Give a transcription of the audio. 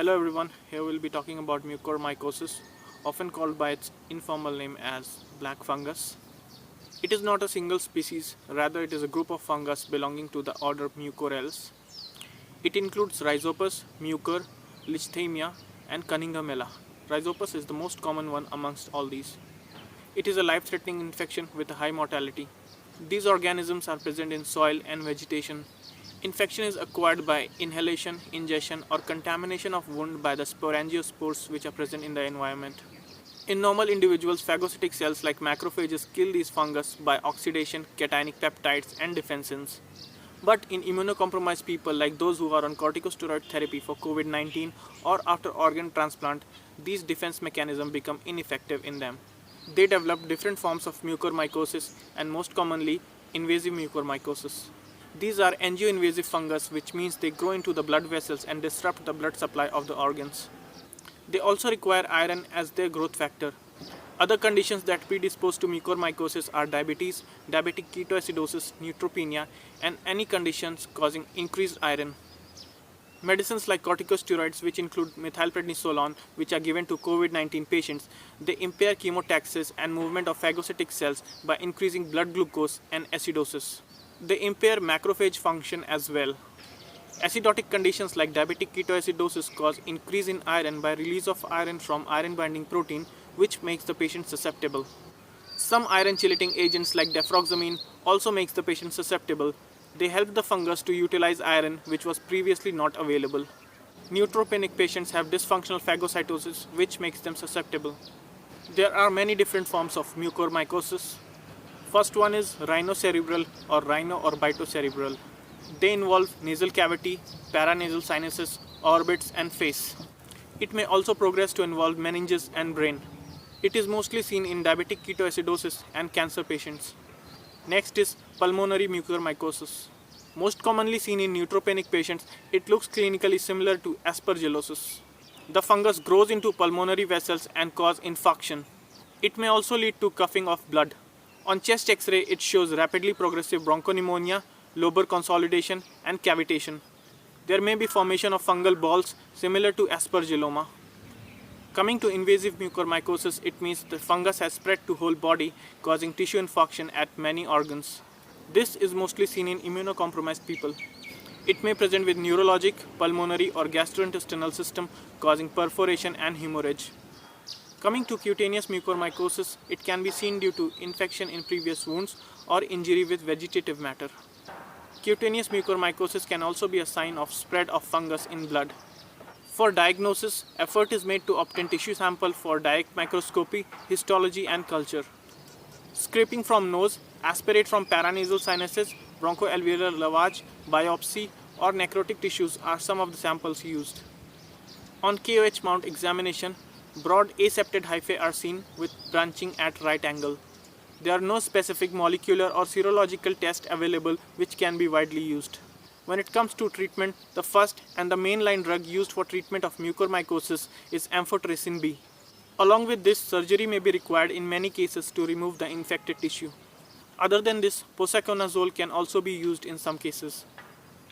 Hello everyone, here we'll be talking about mucormycosis, often called by its informal name as black fungus. It is not a single species, rather it is a group of fungus belonging to the order Mucorales. It includes Rhizopus, Mucor, Lichthymia and Cunninghamella. Rhizopus is the most common one amongst all these. It is a life-threatening infection with a high mortality. These organisms are present in soil and vegetation. Infection is acquired by inhalation, ingestion, or contamination of wound by the sporangiospores which are present in the environment. In normal individuals, phagocytic cells like macrophages kill these fungus by oxidation, cationic peptides, and defensins. But in immunocompromised people like those who are on corticosteroid therapy for COVID-19 or after organ transplant, these defense mechanisms become ineffective in them. They develop different forms of mucormycosis and most commonly invasive mucormycosis. These are angioinvasive fungus, which means they grow into the blood vessels and disrupt the blood supply of the organs. They also require iron as their growth factor. Other conditions that predispose to mucormycosis are diabetes, diabetic ketoacidosis, neutropenia, and any conditions causing increased iron. Medicines like corticosteroids, which include Methyl Prednisolone, which are given to COVID-19 patients, they impair chemotaxis and movement of phagocytic cells by increasing blood glucose and acidosis. They impair macrophage function as well. Acidotic conditions like diabetic ketoacidosis cause increase in iron by release of iron from iron-binding protein, which makes the patient susceptible. Some iron-chelating agents like defroxamine also makes the patient susceptible. They help the fungus to utilize iron, which was previously not available. Neutropenic patients have dysfunctional phagocytosis, which makes them susceptible. There are many different forms of mucormycosis. First one is Rhino cerebral or Rhino or Cerebral. They involve nasal cavity, paranasal sinuses, orbits and face. It may also progress to involve meninges and brain. It is mostly seen in diabetic ketoacidosis and cancer patients. Next is Pulmonary Mucormycosis. Most commonly seen in neutropenic patients, it looks clinically similar to aspergillosis. The fungus grows into pulmonary vessels and cause infarction. It may also lead to coughing of blood. On chest X-ray, it shows rapidly progressive bronchopneumonia, lobar consolidation, and cavitation. There may be formation of fungal balls similar to aspergilloma. Coming to invasive mucormycosis, it means the fungus has spread to whole body, causing tissue infarction at many organs. This is mostly seen in immunocompromised people. It may present with neurologic, pulmonary, or gastrointestinal system, causing perforation and hemorrhage. Coming to cutaneous mucormycosis, it can be seen due to infection in previous wounds or injury with vegetative matter. Cutaneous mucormycosis can also be a sign of spread of fungus in blood. For diagnosis, effort is made to obtain tissue sample for direct microscopy, histology and culture. Scraping from nose, aspirate from paranasal sinuses, bronchoalveolar lavage, biopsy or necrotic tissues are some of the samples used. On KOH mount examination, broad aseptate hyphae are seen with branching at right angle. There are no specific molecular or serological tests available which can be widely used. When it comes to treatment, the first and the mainline drug used for treatment of mucormycosis is amphotericin B. Along with this, surgery may be required in many cases to remove the infected tissue. Other than this, posaconazole can also be used in some cases.